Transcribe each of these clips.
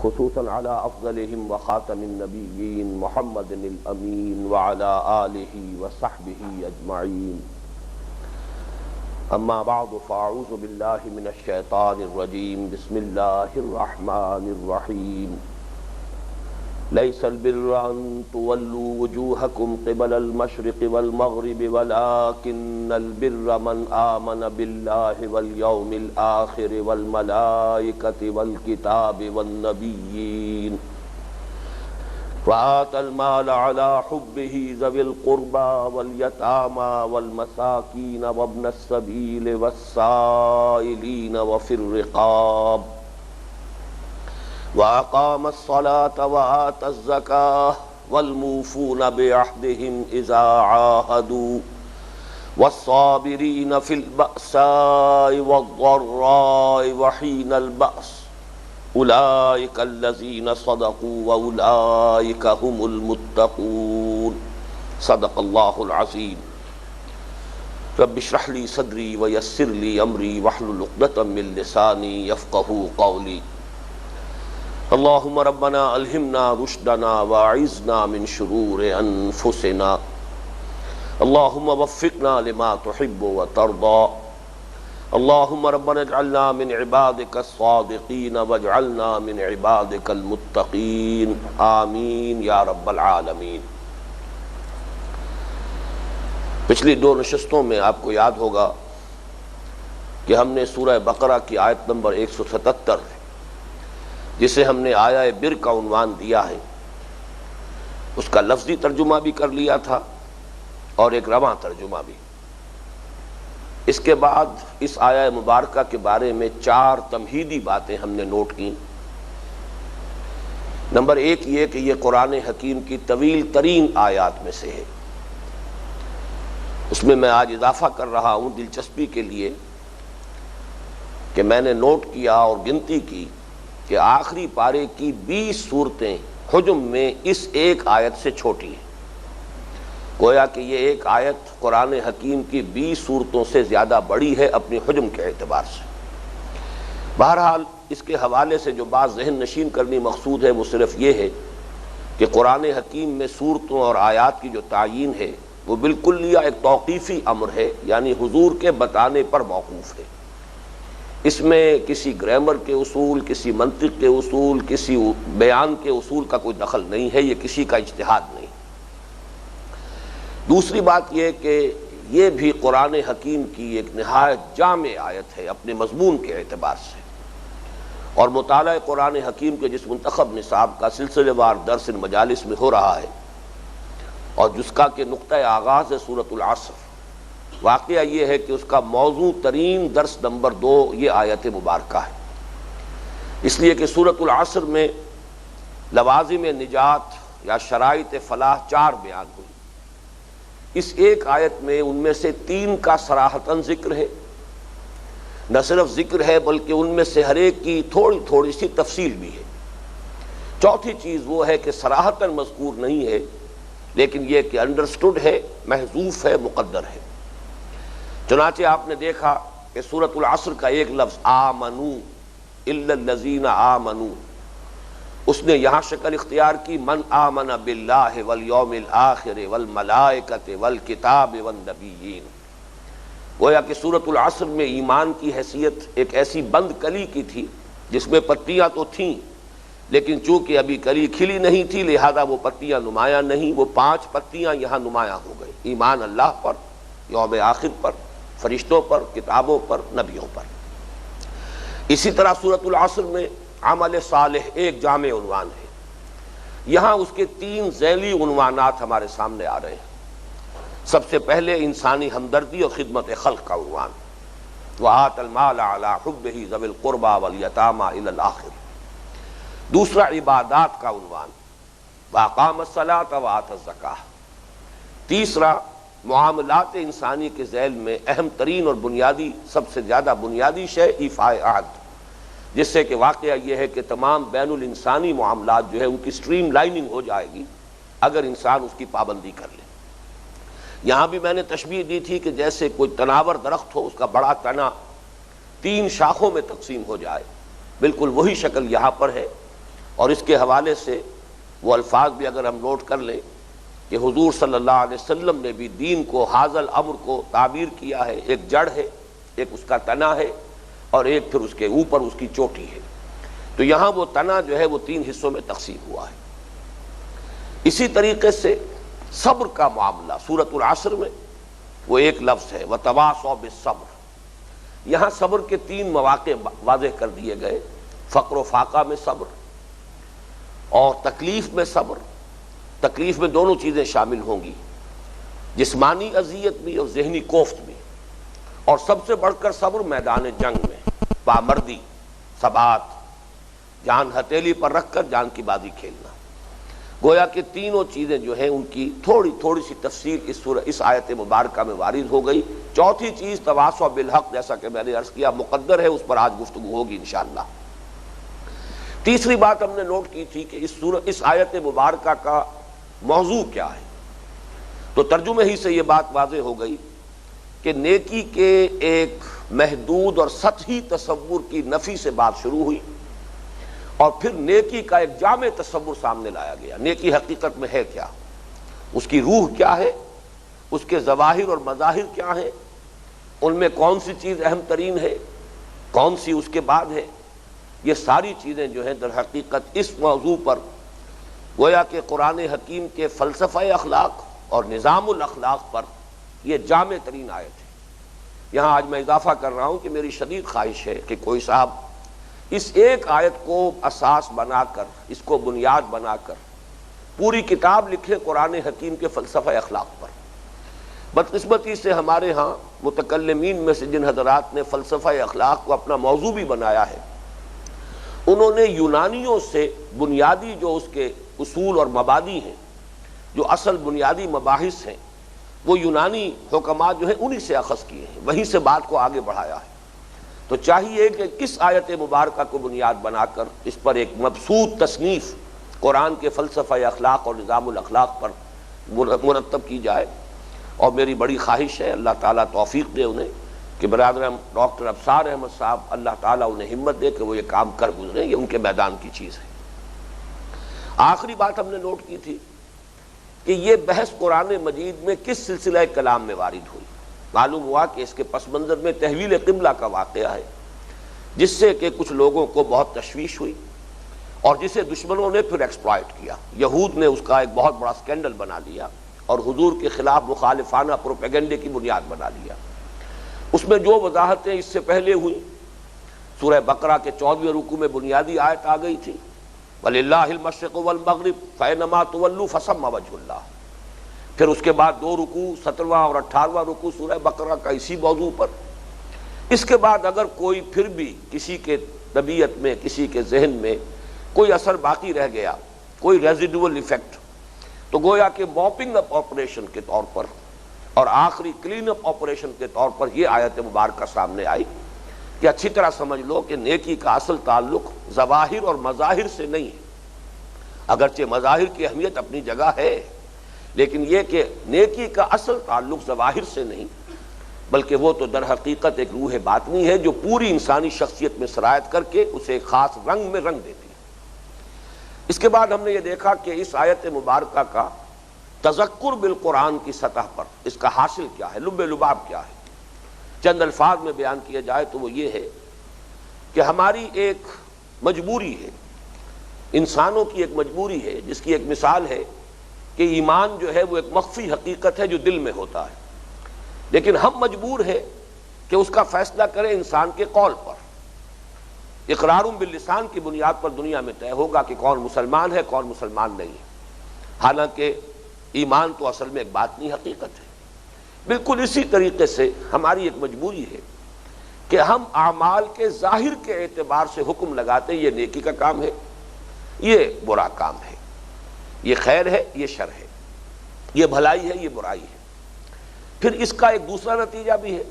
خصوصا على افضلهم وخاتم النبيين محمد الامين وعلى آله وصحبه اجمعين. اما بعد فاعوذ بالله من الشيطان الرجيم. بسم الله الرحمن الرحيم. ليس البر أن تولوا وجوهكم قبل المشرق والمغرب ولكن البر من آمن بالله واليوم الآخر والملائكة والكتاب والنبيين وآتى المال على حبه ذوي القربى واليتامى والمساكين وابن السبيل والسائلين وفي الرقاب وأقام الصلاة وآتى الزكاة والموفون بعهدهم إذا عاهدوا والصابرين في البأساء والضراء وحين البأس أولئك الذين صدقوا وأولئك هم المتقون. صدق الله العظيم. رب اشرح لي صدري ويسر لي أمري واحلل عقدة من لساني يفقهوا قولي. اللهم ربنا الہمنا رشدنا واعذنا من شرور انفسنا. اللهم وفقنا لما تحب وترضى. اللهم ربنا اجعلنا من عبادك الصادقين واجعلنا من عبادك المتقين. آمین یا رب العالمین. پچھلی دو نشستوں میں آپ کو یاد ہوگا کہ ہم نے سورہ بقرہ کی آیت نمبر 177 جسے ہم نے آیا بر کا عنوان دیا ہے اس کا لفظی ترجمہ بھی کر لیا تھا اور ایک رواں ترجمہ بھی. اس کے بعد اس آیا مبارکہ کے بارے میں 4 تمہیدی باتیں ہم نے نوٹ کی. نمبر 1 یہ کہ یہ قرآن حکیم کی طویل ترین آیات میں سے ہے. اس میں آج اضافہ کر رہا ہوں دلچسپی کے لیے کہ میں نے نوٹ کیا اور گنتی کی کہ آخری پارے کی 20 صورتیں حجم میں اس ایک آیت سے چھوٹی ہیں. گویا کہ یہ ایک آیت قرآن حکیم کی 20 صورتوں سے زیادہ بڑی ہے اپنی حجم کے اعتبار سے. بہرحال اس کے حوالے سے جو بات ذہن نشین کرنی مقصود ہے وہ صرف یہ ہے کہ قرآن حکیم میں صورتوں اور آیات کی جو تعیین ہے وہ بالکلیہ ایک توقیفی امر ہے، یعنی حضور کے بتانے پر موقوف ہے. اس میں کسی گرامر کے اصول، کسی منطق کے اصول، کسی بیان کے اصول کا کوئی دخل نہیں ہے، یہ کسی کا اجتہاد نہیں. دوسری بات یہ کہ یہ بھی قرآن حکیم کی ایک نہایت جامع آیت ہے اپنے مضمون کے اعتبار سے، اور مطالعہ قرآن حکیم کے جس منتخب نصاب کا سلسلے وار درس مجالس میں ہو رہا ہے اور جس کا کہ نقطہ آغاز ہے سورۃ العصر، واقعہ یہ ہے کہ اس کا موضوع ترین درس نمبر 2 یہ آیت مبارکہ ہے. اس لیے کہ سورۃ العصر میں لوازم نجات یا شرائط فلاح 4 بیان ہوئی. اس ایک آیت میں ان میں سے 3 کا صراحتاً ذکر ہے. نہ صرف ذکر ہے بلکہ ان میں سے ہر ایک کی تھوڑی تھوڑی سی تفصیل بھی ہے. چوتھی چیز وہ ہے کہ صراحتاً مذکور نہیں ہے لیکن یہ کہ انڈرسٹوڈ ہے، محذوف ہے، مقدر ہے. چنانچہ آپ نے دیکھا کہ سورۃ العصر کا ایک لفظ آمنو الا الذین آمنو، اس نے یہاں شکل اختیار کی من آمن باللہ والیوم الآخر والملائکۃ والکتاب والنبیین. گویا کہ سورۃ العصر میں ایمان کی حیثیت ایک ایسی بند کلی کی تھی جس میں پتیاں تو تھیں لیکن چونکہ ابھی کلی کھلی نہیں تھی لہذا وہ پتیاں نمایاں نہیں. وہ 5 پتیاں یہاں نمایاں ہو گئی: ایمان اللہ پر، یوم آخر پر، فرشتوں پر، کتابوں پر، نبیوں پر. اسی طرح سورۃ العصر میں عمل صالح ایک جامع عنوان ہے. یہاں اس کے 3 ذیلی عنوانات ہمارے سامنے آ رہے ہیں. سب سے پہلے انسانی ہمدردی اور خدمت خلق کا عنوان، وآتى المال على حبه ذوي القربى واليتامى الى الآخر. دوسرا عبادات کا عنوان، وأقام الصلاة وآتى الزكاة. تیسرا معاملات انسانی کے ذیل میں اہم ترین اور بنیادی، سب سے زیادہ بنیادی شے ایفاء عہد، جس سے کہ واقعہ یہ ہے کہ تمام بین الانسانی معاملات جو ہے ان کی سٹریم لائننگ ہو جائے گی اگر انسان اس کی پابندی کر لے. یہاں بھی میں نے تشبیہ دی تھی کہ جیسے کوئی تناور درخت ہو، اس کا بڑا تنا 3 شاخوں میں تقسیم ہو جائے، بالکل وہی شکل یہاں پر ہے. اور اس کے حوالے سے وہ الفاظ بھی اگر ہم نوٹ کر لیں کہ حضور صلی اللہ علیہ وسلم نے بھی دین کو حاذا الامر کو تعبیر کیا ہے، ایک جڑ ہے، ایک اس کا تنا ہے، اور ایک پھر اس کے اوپر اس کی چوٹی ہے۔ تو یہاں وہ تنا جو ہے وہ 3 حصوں میں تقسیم ہوا ہے۔ اسی طریقے سے صبر کا معاملہ سورۃ العصر میں وہ ایک لفظ ہے وَتَوَاصَوْا بِالصَّبْرِ، یہاں صبر کے 3 مواقع واضح کر دیے گئے، فقر و فاقہ میں صبر، اور تکلیف میں صبر۔ تکلیف میں دونوں چیزیں شامل ہوں گی، جسمانی اذیت بھی اور ذہنی کوفت بھی، اور سب سے بڑھ کر صبر میدان جنگ میں پامردی، ثبات، جان ہتھیلی پر رکھ کر جان کی بازی کھیلنا۔ گویا کہ تینوں چیزیں جو ہیں ان کی تھوڑی سی تفصیل اس آیت مبارکہ میں وارد ہو گئی۔ چوتھی چیز تواصوا بالحق، جیسا کہ میں نے عرض کیا مقدر ہے، اس پر آج گفتگو ہوگی انشاءاللہ۔ تیسری بات ہم نے نوٹ کی تھی کہ اس آیت مبارکہ کا موضوع کیا ہے، تو ترجمے ہی سے یہ بات واضح ہو گئی کہ نیکی کے ایک محدود اور سطحی تصور کی نفی سے بات شروع ہوئی، اور پھر نیکی کا ایک جامع تصور سامنے لایا گیا۔ نیکی حقیقت میں ہے کیا، اس کی روح کیا ہے، اس کے ظواہر اور مظاہر کیا ہیں، ان میں کون سی چیز اہم ترین ہے، کون سی اس کے بعد ہے۔ یہ ساری چیزیں جو ہیں در حقیقت اس موضوع پر گویا کہ قرآن حکیم کے فلسفہ اخلاق اور نظام الاخلاق پر یہ جامع ترین آیت ہے۔ یہاں آج میں اضافہ کر رہا ہوں کہ میری شدید خواہش ہے کہ کوئی صاحب اس ایک آیت کو اساس بنا کر، اس کو بنیاد بنا کر پوری کتاب لکھے قرآن حکیم کے فلسفہ اخلاق پر۔ بدقسمتی سے ہمارے ہاں متکلمین میں سے جن حضرات نے فلسفہ اخلاق کو اپنا موضوع بھی بنایا ہے، انہوں نے یونانیوں سے بنیادی جو اس کے اصول اور مبادی ہیں، جو اصل بنیادی مباحث ہیں، وہ یونانی حکمات جو ہیں انہی سے اخذ کیے ہیں، وہیں سے بات کو آگے بڑھایا ہے۔ تو چاہیے کہ کس آیت مبارکہ کو بنیاد بنا کر اس پر ایک مبسوط تصنیف قرآن کے فلسفہ اخلاق اور نظام الاخلاق پر مرتب کی جائے، اور میری بڑی خواہش ہے اللہ تعالیٰ توفیق دے انہیں کہ برادر ڈاکٹر ابصار احمد صاحب اللہ تعالیٰ انہیں ہمت دے کہ وہ یہ کام کر گزریں، یہ ان کے میدان کی چیز ہے۔ آخری بات ہم نے نوٹ کی تھی کہ یہ بحث قرآن مجید میں کس سلسلہ کلام میں وارد ہوئی۔ معلوم ہوا کہ اس کے پس منظر میں تحویل قبلہ کا واقعہ ہے، جس سے کہ کچھ لوگوں کو بہت تشویش ہوئی، اور جسے دشمنوں نے پھر ایکسپلائٹ کیا۔ یہود نے اس کا ایک بہت بڑا سکینڈل بنا لیا اور حضور کے خلاف مخالفانہ پروپیگنڈے کی بنیاد بنا لیا۔ اس میں جو وضاحتیں اس سے پہلے ہوئی، سورہ بقرہ کے 14ویں رکوع میں بنیادی آیت آ گئی تھی وَلِلَّهِ الْمَشْرِقُ وَالْمَغْرِبُ فَأَيْنَمَا تُوَلُّوا فَثَمَّ وَجْهُ اللَّهِ۔ پھر اس کے بعد 2 رکوع 17واں اور 18واں رکوع سورہ بقرہ کا اسی موضوع پر۔ اس کے بعد اگر کوئی پھر بھی کسی کے طبیعت میں، کسی کے ذہن میں کوئی اثر باقی رہ گیا، کوئی ریزیڈول ایفیکٹ، تو گویا کہ موپنگ اپ آپریشن کے طور پر اور آخری کلین اپ آپریشن کے طور پر یہ آیت مبارکہ سامنے آئی کہ اچھی طرح سمجھ لو کہ نیکی کا اصل تعلق ظواہر اور مظاہر سے نہیں ہے، اگرچہ مظاہر کی اہمیت اپنی جگہ ہے، لیکن یہ کہ نیکی کا اصل تعلق ظواہر سے نہیں، بلکہ وہ تو در حقیقت ایک روح باطنی ہے جو پوری انسانی شخصیت میں سرایت کر کے اسے ایک خاص رنگ میں رنگ دیتی ہے۔ اس کے بعد ہم نے یہ دیکھا کہ اس آیت مبارکہ کا تذکر بالقرآن کی سطح پر اس کا حاصل کیا ہے، لب لباب کیا ہے۔ چند الفاظ میں بیان کیا جائے تو وہ یہ ہے کہ ہماری ایک مجبوری ہے، انسانوں کی ایک مجبوری ہے، جس کی ایک مثال ہے کہ ایمان جو ہے وہ ایک مخفی حقیقت ہے جو دل میں ہوتا ہے، لیکن ہم مجبور ہیں کہ اس کا فیصلہ کریں انسان کے قول پر۔ اقرار باللسان کی بنیاد پر دنیا میں طے ہوگا کہ کون مسلمان ہے کون مسلمان نہیں ہے، حالانکہ ایمان تو اصل میں ایک باطنی حقیقت ہے۔ بالکل اسی طریقے سے ہماری ایک مجبوری ہے کہ ہم اعمال کے ظاہر کے اعتبار سے حکم لگاتے ہیں یہ نیکی کا کام ہے، یہ برا کام ہے، یہ خیر ہے، یہ شر ہے، یہ بھلائی ہے، یہ برائی ہے۔ پھر اس کا ایک دوسرا نتیجہ بھی ہے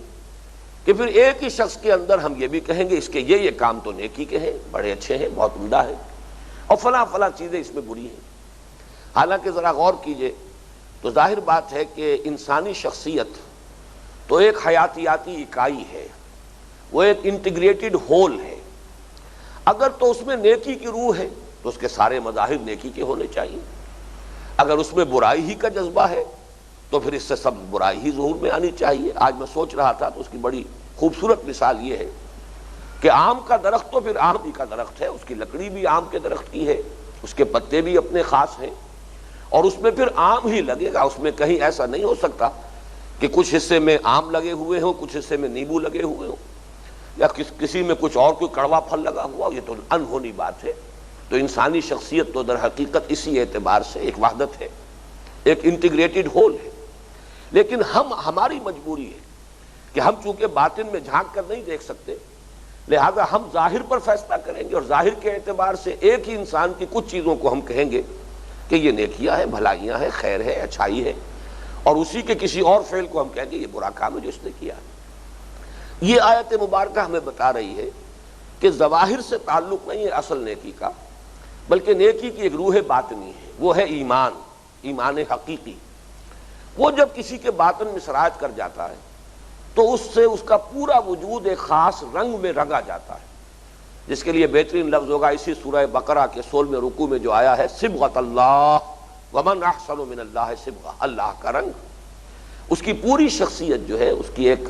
کہ پھر ایک ہی شخص کے اندر ہم یہ بھی کہیں گے اس کے یہ کام تو نیکی کے ہیں، بڑے اچھے ہیں، بہت عمدہ ہے، اور فلاں فلاں چیزیں اس میں بری ہیں۔ حالانکہ ذرا غور کیجئے تو ظاہر بات ہے کہ انسانی شخصیت تو ایک حیاتیاتی اکائی ہے، وہ ایک انٹیگریٹڈ ہول ہے۔ اگر تو اس میں نیکی کی روح ہے تو اس کے سارے مظاہر نیکی کے ہونے چاہیے۔ اگر اس میں برائی ہی کا جذبہ ہے تو پھر اس سے سب برائی ہی ظہور میں آنی چاہیے۔ آج میں سوچ رہا تھا تو اس کی بڑی خوبصورت مثال یہ ہے کہ آم کا درخت تو پھر آم ہی کا درخت ہے، اس کی لکڑی بھی آم کے درخت کی ہے، اس کے پتے بھی اپنے خاص ہیں، اور اس میں پھر آم ہی لگے گا۔ اس میں کہیں ایسا نہیں ہو سکتا کہ کچھ حصے میں آم لگے ہوئے ہوں، کچھ حصے میں نیبو لگے ہوئے ہوں، یا کسی میں کچھ اور کوئی کڑوا پھل لگا ہوا ہو۔ یہ تو انہونی بات ہے۔ تو انسانی شخصیت تو در حقیقت اسی اعتبار سے ایک وحدت ہے، ایک انٹیگریٹڈ ہول ہے۔ لیکن ہماری مجبوری ہے کہ ہم چونکہ باطن میں جھانک کر نہیں دیکھ سکتے، لہذا ہم ظاہر پر فیصلہ کریں گے، اور ظاہر کے اعتبار سے ایک ہی انسان کی کچھ چیزوں کو ہم کہیں گے کہ یہ نیکیاں ہیں، بھلائیاں ہیں، خیر ہے، اچھائی ہے، اور اسی کے کسی اور فعل کو ہم کہیں گے یہ برا کام ہے جو اس نے کیا۔ یہ آیت مبارکہ ہمیں بتا رہی ہے کہ ظواہر سے تعلق نہیں ہے اصل نیکی کا، بلکہ نیکی کی ایک روح باطنی ہے، وہ ہے ایمان، ایمان حقیقی۔ وہ جب کسی کے باطن میں سراج کر جاتا ہے تو اس سے اس کا پورا وجود ایک خاص رنگ میں رنگا جاتا ہے، جس کے لیے بہترین لفظ ہوگا اسی سورہ بقرہ کے 16ویں رکوع میں جو آیا ہے، صبغۃ اللہ ومن احسن من اللہ صبغہ، اللہ کا رنگ۔ اس کی پوری شخصیت جو ہے، اس کی ایک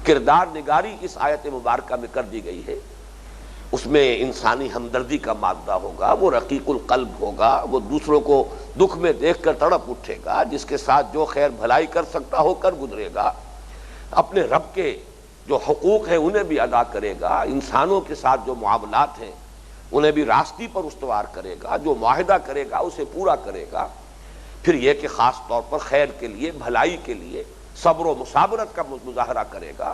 کردار نگاری اس آیت مبارکہ میں کر دی گئی ہے۔ اس میں انسانی ہمدردی کا مادہ ہوگا، وہ رقیق القلب ہوگا، وہ دوسروں کو دکھ میں دیکھ کر تڑپ اٹھے گا، جس کے ساتھ جو خیر بھلائی کر سکتا ہو کر گزرے گا، اپنے رب کے جو حقوق ہیں انہیں بھی ادا کرے گا، انسانوں کے ساتھ جو معاملات ہیں انہیں بھی راستی پر استوار کرے گا، جو معاہدہ کرے گا اسے پورا کرے گا۔ پھر یہ کہ خاص طور پر خیر کے لیے، بھلائی کے لیے صبر و مصابرت کا مظاہرہ کرے گا۔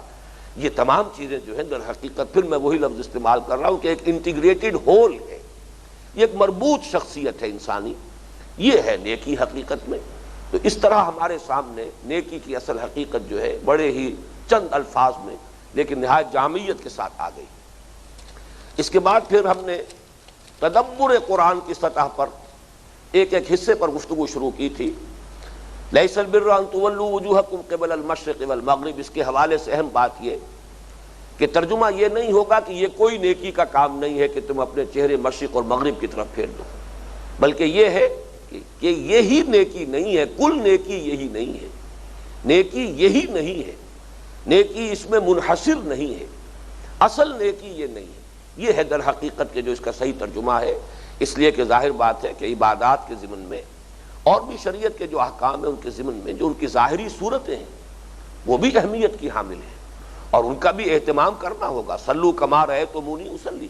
یہ تمام چیزیں جو ہیں در حقیقت، پھر میں وہی لفظ استعمال کر رہا ہوں کہ ایک انٹیگریٹڈ ہول ہے، یہ ایک مربوط شخصیت ہے انسانی، یہ ہے نیکی حقیقت میں۔ تو اس طرح ہمارے سامنے نیکی کی اصل حقیقت جو ہے بڑے ہی چند الفاظ میں لیکن نہایت جامعیت کے ساتھ آ گئی۔ اس کے بعد پھر ہم نے تدبر قرآن کی سطح پر ایک ایک حصے پر گفتگو شروع کی تھی۔ لیس البر ان تولوا وجوہکم قبل المشرق والمغرب، اس کے حوالے سے اہم بات یہ کہ ترجمہ یہ نہیں ہوگا کہ یہ کوئی نیکی کا کام نہیں ہے کہ تم اپنے چہرے مشرق اور مغرب کی طرف پھیر دو، بلکہ یہ ہے کہ یہی نیکی نہیں ہے، کل نیکی یہی نہیں ہے، نیکی یہی نہیں ہے، نیکی اس میں منحصر نہیں ہے، اصل نیکی یہ نہیں ہے۔ یہ ہے در حقیقت کہ جو اس کا صحیح ترجمہ ہے، اس لیے کہ ظاہر بات ہے کہ عبادات کے ضمن میں اور بھی شریعت کے جو احکام ہیں ان کے ضمن میں جو ان کی ظاہری صورتیں ہیں وہ بھی اہمیت کی حامل ہیں، اور ان کا بھی اہتمام کرنا ہوگا۔ صلو کما رأیتمونی اصلی۔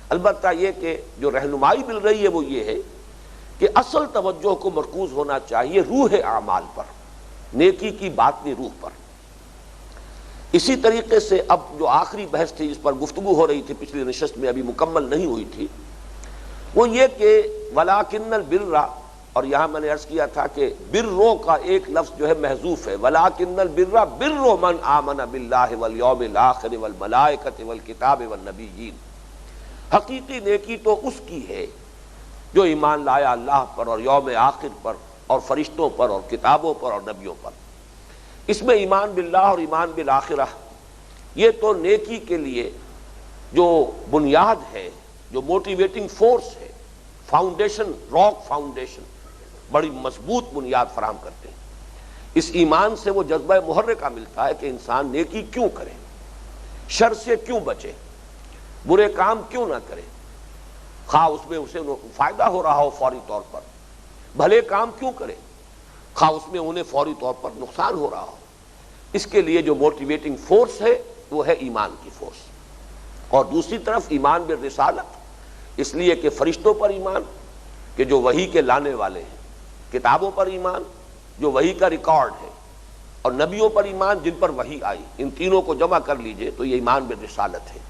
البتہ یہ کہ جو رہنمائی مل رہی ہے وہ یہ ہے کہ اصل توجہ کو مرکوز ہونا چاہیے روح اعمال پر، نیکی کی باطنی روح پر۔ اسی طریقے سے اب جو آخری بحث تھی، جس پر گفتگو ہو رہی تھی پچھلی نشست میں، ابھی مکمل نہیں ہوئی تھی، وہ یہ کہ وَلَٰكِنَّ الْبِرَّ، اور یہاں میں نے عرض کیا تھا کہ برو کا ایک لفظ جو ہے محذوف ہے، وَلَٰكِنَّ الْبِرَّ بِرُّ مَنْ آمَنَ بِاللَّهِ وَالْيَوْمِ الْآخِرِ وَالْمَلَائِكَةِ وَالْكِتَابِ وَالنَّبِيِّينَ۔ حقیقی نیکی تو اس کی ہے جو ایمان لایا اللہ پر اور یوم آخر پر اور فرشتوں پر اور کتابوں پر اور نبیوں پر۔ اس میں ایمان باللہ اور ایمان بالآخرہ یہ تو نیکی کے لیے جو بنیاد ہے، جو موٹیویٹنگ فورس ہے، فاؤنڈیشن، راک فاؤنڈیشن، بڑی مضبوط بنیاد فراہم کرتے ہیں۔ اس ایمان سے وہ جذبہ محرکہ ملتا ہے کہ انسان نیکی کیوں کرے، شر سے کیوں بچے، برے کام کیوں نہ کرے، خواہ اس میں اسے فائدہ ہو رہا ہو فوری طور پر، بھلے کام کیوں کرے خواہ اس میں انہیں فوری طور پر نقصان ہو رہا ہو۔ اس کے لیے جو موٹیویٹنگ فورس ہے وہ ہے ایمان کی فورس۔ اور دوسری طرف ایمان بالرسالت، اس لیے کہ فرشتوں پر ایمان کہ جو وحی کے لانے والے ہیں، کتابوں پر ایمان جو وحی کا ریکارڈ ہے، اور نبیوں پر ایمان جن پر وحی آئی، ان تینوں کو جمع کر لیجئے تو یہ ایمان بالرسالت ہے۔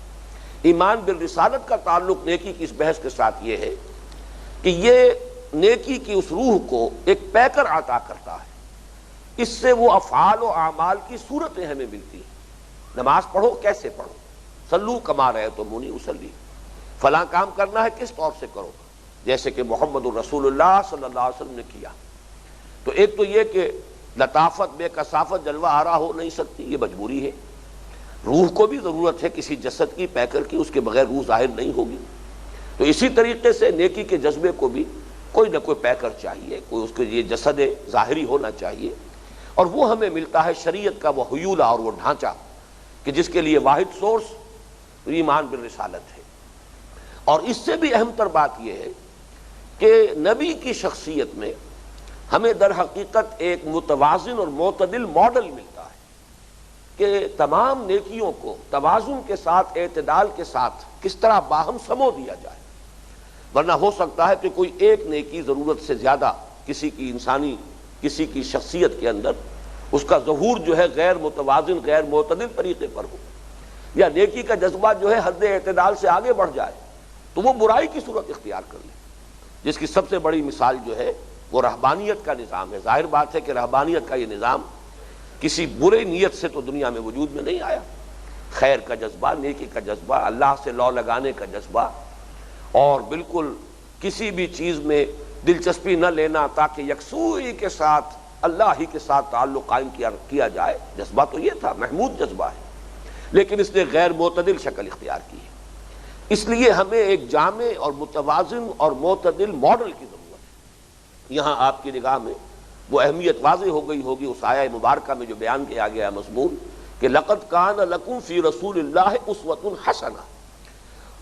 ایمان بالرسالت کا تعلق نیکی کی اس بحث کے ساتھ یہ ہے کہ یہ نیکی کی اس روح کو ایک پیکر عطا کرتا ہے، اس سے وہ افعال و اعمال کی صورتیں ہمیں ملتی ہیں۔ نماز پڑھو، کیسے پڑھو، صلو کما رأیتمونی اصلی، فلاں کام کرنا ہے کس طور سے کرو، جیسے کہ محمد الرسول اللہ صلی اللہ علیہ وسلم نے کیا۔ تو ایک تو یہ کہ لطافت بے کثافت جلوہ آرا ہو نہیں سکتی، یہ مجبوری ہے۔ روح کو بھی ضرورت ہے کسی جسد کی، پیکر کی، اس کے بغیر روح ظاہر نہیں ہوگی۔ تو تو اسی طریقے سے نیکی کے جذبے کو بھی کوئی نہ کوئی پیکر چاہیے، کوئی اس کے یہ جسد ظاہری ہونا چاہیے، اور وہ ہمیں ملتا ہے شریعت کا وہ حیولہ اور وہ ڈھانچہ کہ جس کے لیے واحد سورس ایمان بالرسالت ہے۔ اور اس سے بھی اہم تر بات یہ ہے کہ نبی کی شخصیت میں ہمیں در حقیقت ایک متوازن اور معتدل ماڈل ملتا ہے کہ تمام نیکیوں کو توازن کے ساتھ، اعتدال کے ساتھ کس طرح باہم سمو دیا جائے، ورنہ ہو سکتا ہے کہ کوئی ایک نیکی ضرورت سے زیادہ کسی کی انسانی، کسی کی شخصیت کے اندر اس کا ظہور جو ہے غیر متوازن، غیر معتدل طریقے پر ہو، یا نیکی کا جذبہ جو ہے حد اعتدال سے آگے بڑھ جائے تو وہ برائی کی صورت اختیار کر لے، جس کی سب سے بڑی مثال جو ہے وہ رہبانیت کا نظام ہے۔ ظاہر بات ہے کہ رہبانیت کا یہ نظام کسی برے نیت سے تو دنیا میں وجود میں نہیں آیا۔ خیر کا جذبہ، نیکی کا جذبہ، اللہ سے لو لگانے کا جذبہ، اور بالکل کسی بھی چیز میں دلچسپی نہ لینا تاکہ یکسوئی کے ساتھ اللہ ہی کے ساتھ تعلق قائم کیا جائے، جذبہ تو یہ تھا، محمود جذبہ ہے، لیکن اس نے غیر معتدل شکل اختیار کی ہے۔ اس لیے ہمیں ایک جامع اور متوازن اور معتدل ماڈل کی ضرورت ہے۔ یہاں آپ کی نگاہ میں وہ اہمیت واضح ہو گئی ہوگی اس آیہ مبارکہ میں جو بیان کیا گیا مضمون کہ لَقَدْ كَانَ لَكُمْ فِي رَسُولِ اللَّهِ أُسْوَةٌ حَسَنَةٌ،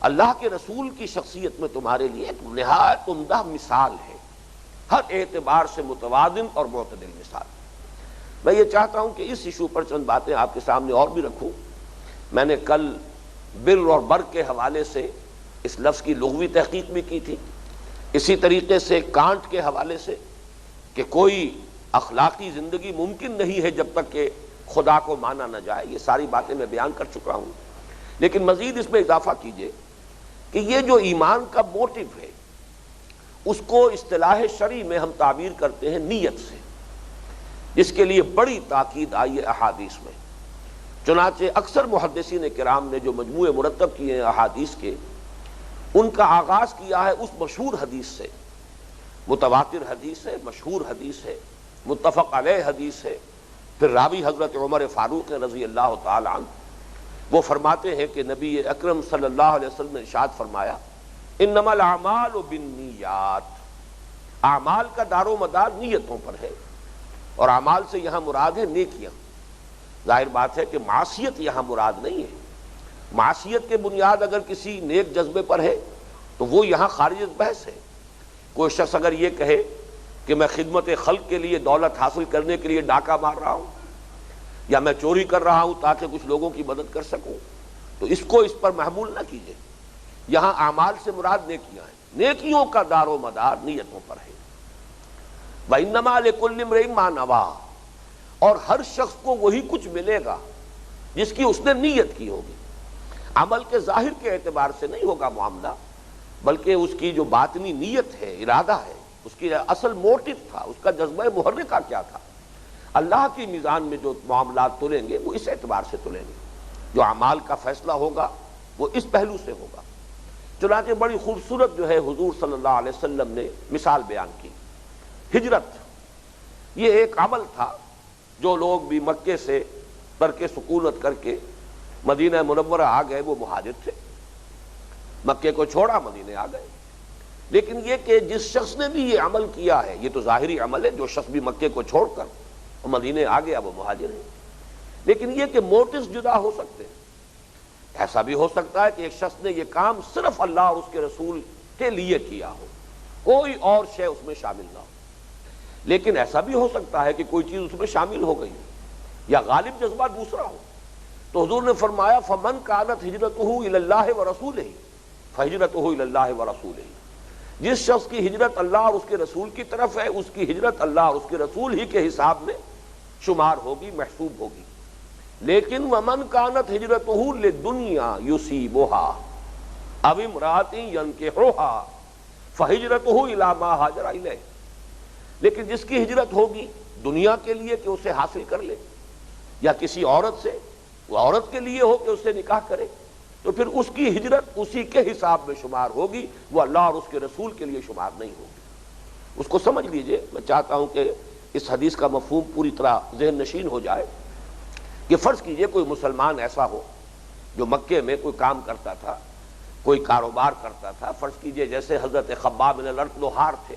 اللہ کے رسول کی شخصیت میں تمہارے لیے ایک نہایت عمدہ مثال ہے، ہر اعتبار سے متوازن اور معتدل مثال۔ میں یہ چاہتا ہوں کہ اس ایشو پر چند باتیں آپ کے سامنے اور بھی رکھوں۔ میں نے کل بر اور بر کے حوالے سے اس لفظ کی لغوی تحقیق بھی کی تھی، اسی طریقے سے کانٹ کے حوالے سے کہ کوئی اخلاقی زندگی ممکن نہیں ہے جب تک کہ خدا کو مانا نہ جائے، یہ ساری باتیں میں بیان کر چکا ہوں، لیکن مزید اس میں اضافہ کیجئے کہ یہ جو ایمان کا موٹیو ہے اس کو اصطلاح شرعی میں ہم تعبیر کرتے ہیں نیت سے، جس کے لیے بڑی تاکید آئی ہے احادیث میں۔ چنانچہ اکثر محدثین کرام نے جو مجموعے مرتب کیے ہیں احادیث کے، ان کا آغاز کیا ہے اس مشہور حدیث سے، متواتر حدیث ہے، مشہور حدیث ہے، متفق علیہ حدیث ہے، پھر راوی حضرت عمر فاروق رضی اللہ تعالی عنہ، وہ فرماتے ہیں کہ نبی اکرم صلی اللہ علیہ وسلم نے ارشاد فرمایا انما الاعمال بالنیات، اعمال کا دار و مدار نیتوں پر ہے، اور اعمال سے یہاں مراد ہے نیکیاں۔ ظاہر بات ہے کہ معصیت یہاں مراد نہیں ہے، معصیت کے بنیاد اگر کسی نیک جذبے پر ہے تو وہ یہاں خارج بحث ہے۔ کوئی شخص اگر یہ کہے کہ میں خدمت خلق کے لیے، دولت حاصل کرنے کے لیے ڈاکہ مار رہا ہوں، یا میں چوری کر رہا ہوں تاکہ کچھ لوگوں کی مدد کر سکوں، تو اس کو اس پر محمول نہ کیجیے۔ یہاں اعمال سے مراد نیکیاں ہیں، نیکیوں کا دار و مدار نیتوں پر ہے۔ وَإِنَّمَا لِكُلِّ امْرِئٍ مَّا نَوَىٰ، اور ہر شخص کو وہی کچھ ملے گا جس کی اس نے نیت کی ہوگی۔ عمل کے ظاہر کے اعتبار سے نہیں ہوگا معاملہ، بلکہ اس کی جو باطنی نیت ہے، ارادہ ہے، اس کی اصل موٹیو تھا، اس کا جذبہ محرکہ کیا تھا۔ اللہ کی میزان میں جو معاملات تلیں گے وہ اس اعتبار سے تلیں گے، جو اعمال کا فیصلہ ہوگا وہ اس پہلو سے ہوگا۔ چنانچہ بڑی خوبصورت جو ہے حضور صلی اللہ علیہ وسلم نے مثال بیان کی۔ ہجرت یہ ایک عمل تھا، جو لوگ بھی مکے سے ترک سکونت کر کے مدینہ منورہ آ گئے وہ مہاجر تھے، مکے کو چھوڑا مدینے آ گئے۔ لیکن یہ کہ جس شخص نے بھی یہ عمل کیا ہے، یہ تو ظاہری عمل ہے، جو شخص بھی مکے کو چھوڑ کر مدینے آ گیا وہ مہاجر ہے، لیکن یہ کہ موٹیوز جدا ہو سکتے ہیں۔ ایسا بھی ہو سکتا ہے کہ ایک شخص نے یہ کام صرف اللہ اور اس کے رسول کے لیے کیا ہو، کوئی اور شے اس میں شامل نہ ہو، لیکن ایسا بھی ہو سکتا ہے کہ کوئی چیز اس میں شامل ہو گئی یا غالب جذبہ دوسرا ہو۔ تو حضور نے فرمایا فَمَنْ كَانَتْ هِجْرَتُهُ إِلَى اللَّهِ وَرَسُولِهِ فَهِجْرَتُهُ إِلَى اللَّهِ وَرَسُولِهِ، جس شخص کی ہجرت اللہ اور اس کے رسول کی طرف ہے، اس کی ہجرت اللہ اور اس کے رسول ہی کے حساب میں شمار ہوگی، محسوب ہوگی۔ لیکن وَمَنْ كَانَتْ هِجْرَتُهُ لِلدُّنْيَا يُصِيبُهَا أَوْ امْرَأَةٍ يَنكِحُهَا فَهِجْرَتُهُ إِلَى مَا هَاجَرَ إِلَيْهِ، لیکن جس کی ہجرت ہوگی دنیا کے لیے کہ اسے حاصل کر لے، یا کسی عورت سے، وہ عورت کے لیے ہو کہ اس سے نکاح کرے، تو پھر اس کی ہجرت اسی کے حساب میں شمار ہوگی، وہ اللہ اور اس کے رسول کے لیے شمار نہیں ہوگی۔ اس کو سمجھ لیجئے۔ میں چاہتا ہوں کہ اس حدیث کا مفہوم پوری طرح ذہن نشین ہو جائے کہ فرض کیجئے کوئی مسلمان ایسا ہو جو مکے میں کوئی کام کرتا تھا، کوئی کاروبار کرتا تھا، فرض کیجئے جیسے حضرت خباب بن الارت لوہار تھے.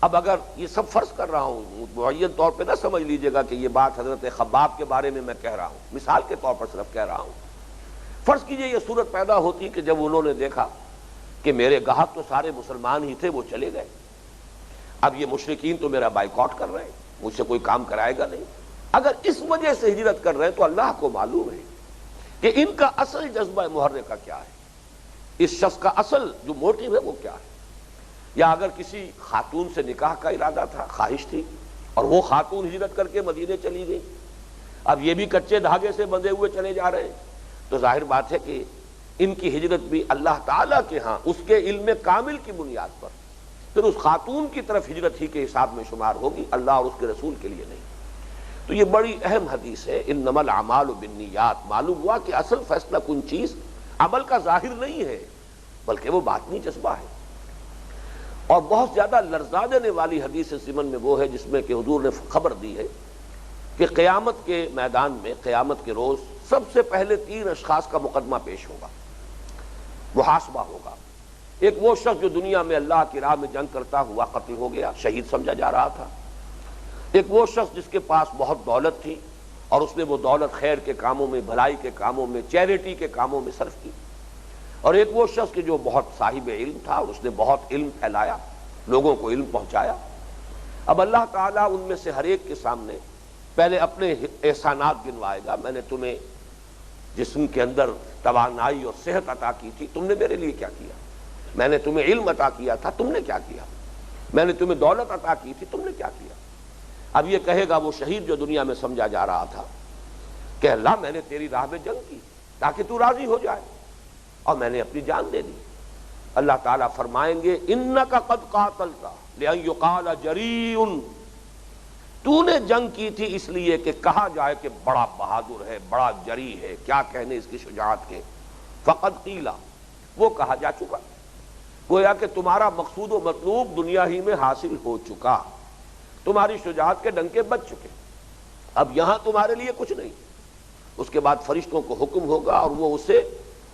اب اگر یہ سب فرض کر رہا ہوں، معین طور پہ نہ سمجھ لیجئے گا کہ یہ بات حضرت خباب کے بارے میں کہہ رہا ہوں، مثال کے طور پر صرف کہہ رہا ہوں. فرض کیجئے یہ صورت پیدا ہوتی کہ جب انہوں نے دیکھا کہ میرے گاہک تو سارے مسلمان ہی تھے، وہ چلے گئے، اب یہ مشرکین تو میرا بائیکاٹ کر رہے ہیں، مجھ سے کوئی کام کرائے گا نہیں. اگر اس وجہ سے ہجرت کر رہے ہیں تو اللہ کو معلوم ہے کہ ان کا اصل جذبہ محرکہ کیا ہے، اس شخص کا اصل جو موٹیو ہے وہ کیا ہے. یا اگر کسی خاتون سے نکاح کا ارادہ تھا، خواہش تھی، اور وہ خاتون ہجرت کر کے مدینے چلی گئی، اب یہ بھی کچے دھاگے سے بندھے ہوئے چلے جا رہے ہیں، تو ظاہر بات ہے کہ ان کی ہجرت بھی اللہ تعالیٰ کے ہاں اس کے علم کامل کی بنیاد پر پھر اس خاتون کی طرف ہجرت ہی کے حساب میں شمار ہوگی، اللہ اور اس کے رسول کے لیے نہیں. تو یہ بڑی اہم حدیث ہے. انما الاعمال بالنیات. معلوم ہوا کہ اصل فیصلہ کن چیز عمل کا ظاہر نہیں ہے بلکہ وہ باطنی جذبہ ہے. اور بہت زیادہ لرزا دینے والی حدیث ضمن میں وہ ہے جس میں کہ حضور نے خبر دی ہے کہ قیامت کے میدان میں، قیامت کے روز سب سے پہلے 3 اشخاص کا مقدمہ پیش ہوگا، محاسبہ ہوگا. ایک وہ شخص جو دنیا میں اللہ کی راہ میں جنگ کرتا ہوا قتل ہو گیا، شہید سمجھا جا رہا تھا. ایک وہ شخص جس کے پاس بہت دولت تھی اور اس نے وہ دولت خیر کے کاموں میں، بھلائی کے کاموں میں، چیریٹی کے کاموں میں صرف کی. اور ایک وہ شخص کہ جو بہت صاحب علم تھا اور اس نے بہت علم پھیلایا، لوگوں کو علم پہنچایا. اب اللہ تعالیٰ ان میں سے ہر ایک کے سامنے پہلے اپنے احسانات گنوائے گا. میں نے تمہیں جسم کے اندر توانائی اور صحت عطا کی تھی، تم نے میرے لیے کیا کیا؟ میں نے تمہیں علم عطا کیا تھا، تم نے کیا کیا؟ میں نے تمہیں دولت عطا کی تھی، تم نے کیا کیا؟ اب یہ کہے گا وہ شہید جو دنیا میں سمجھا جا رہا تھا کہ اللہ میں نے تیری راہ میں جنگ کی تاکہ تو راضی ہو جائے اور میں نے اپنی جان دے دی. اللہ تعالیٰ فرمائیں گے انک قد قاتلت لئن یقال جریء، تو نے جنگ کی تھی اس لیے کہ کہا جائے کہ بڑا بہادر ہے، بڑا جری ہے، کیا کہنے اس کی شجاعت کے. فقد قیل، وہ کہا جا چکا، گویا کہ تمہارا مقصود و مطلوب دنیا ہی میں حاصل ہو چکا، تمہاری شجاعت کے ڈنکے بج چکے، اب یہاں تمہارے لیے کچھ نہیں. اس کے بعد فرشتوں کو حکم ہوگا اور وہ اسے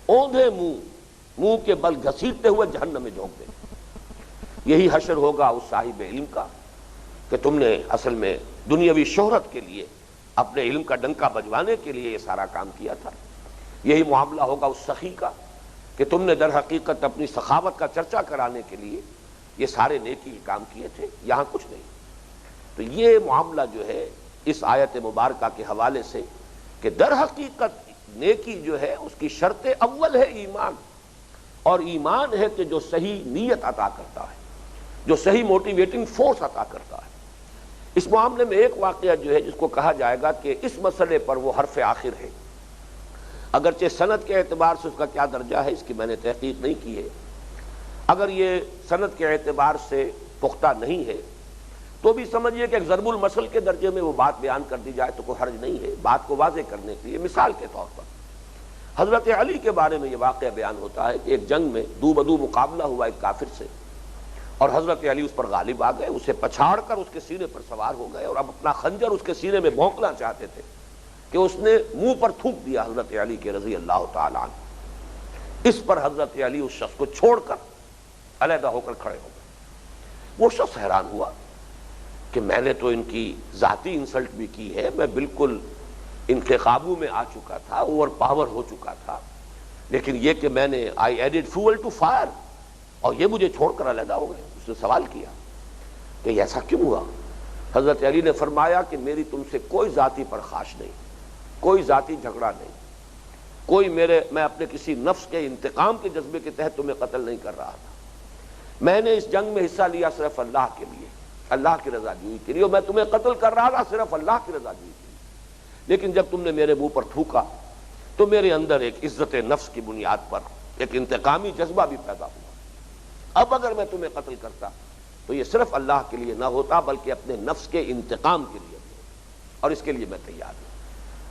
اوندھے منہ کے بل گھسیٹتے ہوئے جہنم میں جھونک دیں. یہی حشر ہوگا اس صاحب علم کا کہ تم نے اصل میں دنیاوی شہرت کے لیے، اپنے علم کا ڈنکا بجوانے کے لیے یہ سارا کام کیا تھا. یہی معاملہ ہوگا اس سخی کا کہ تم نے در حقیقت اپنی سخاوت کا چرچا کرانے کے لیے یہ سارے نیکی کام کیے تھے، یہاں کچھ نہیں. تو یہ معاملہ جو ہے اس آیت مبارکہ کے حوالے سے کہ در حقیقت نیکی جو ہے اس کی شرط اول ہے ایمان، اور ایمان ہے کہ جو صحیح نیت عطا کرتا ہے، جو صحیح موٹیویٹنگ فورس عطا کرتا ہے. اس معاملے میں ایک واقعہ جو ہے جس کو کہا جائے گا کہ اس مسئلے پر وہ حرف آخر ہے، اگرچہ سند کے اعتبار سے اس کا کیا درجہ ہے اس کی میں نے تحقیق نہیں کی ہے. اگر یہ سند کے اعتبار سے پختہ نہیں ہے تو بھی سمجھیے کہ ایک ضرب المثل کے درجے میں وہ بات بیان کر دی جائے تو کوئی حرج نہیں ہے. بات کو واضح کرنے کے لیے مثال کے طور پر حضرت علی کے بارے میں یہ واقعہ بیان ہوتا ہے کہ ایک جنگ میں دو بدو مقابلہ ہوا ایک کافر سے، اور حضرت علی اس پر غالب آ گئے، اسے پچھاڑ کر اس کے سینے پر سوار ہو گئے اور اب اپنا خنجر اس کے سینے میں بھونکنا چاہتے تھے کہ اس نے منہ پر تھوک دیا حضرت علی کے رضی اللہ تعالیٰ عنہ. اس پر حضرت علی اس شخص کو چھوڑ کر علیحدہ ہو کر کھڑے ہو گئے. وہ شخص حیران ہوا کہ میں نے تو ان کی ذاتی انسلٹ بھی کی ہے، میں بالکل ان کے قابو میں آ چکا تھا، اوور پاور ہو چکا تھا، لیکن یہ کہ میں نے آئی ایڈڈ فیول ٹو فائر اور یہ مجھے چھوڑ کر علیحدہ ہو گئے. اس نے سوال کیا کہ ایسا کیوں ہوا؟ حضرت علی نے فرمایا کہ میری تم سے کوئی ذاتی پرخاش نہیں، کوئی ذاتی جھگڑا نہیں، کوئی میں اپنے کسی نفس کے انتقام کے جذبے کے تحت تمہیں قتل نہیں کر رہا تھا. میں نے اس جنگ میں حصہ لیا صرف اللہ کے لیے، اللہ کی رضا جوئی کے لیے، اور میں تمہیں قتل کر رہا تھا صرف اللہ کی رضا جوئی کے لیے. لیکن جب تم نے میرے منہ پر تھوکا تو میرے اندر ایک عزت نفس کی بنیاد پر ایک انتقامی جذبہ بھی پیدا ہوا. اب اگر میں تمہیں قتل کرتا تو یہ صرف اللہ کے لیے نہ ہوتا بلکہ اپنے نفس کے انتقام کے لیے بھی، اور اس کے لیے میں تیار ہوں.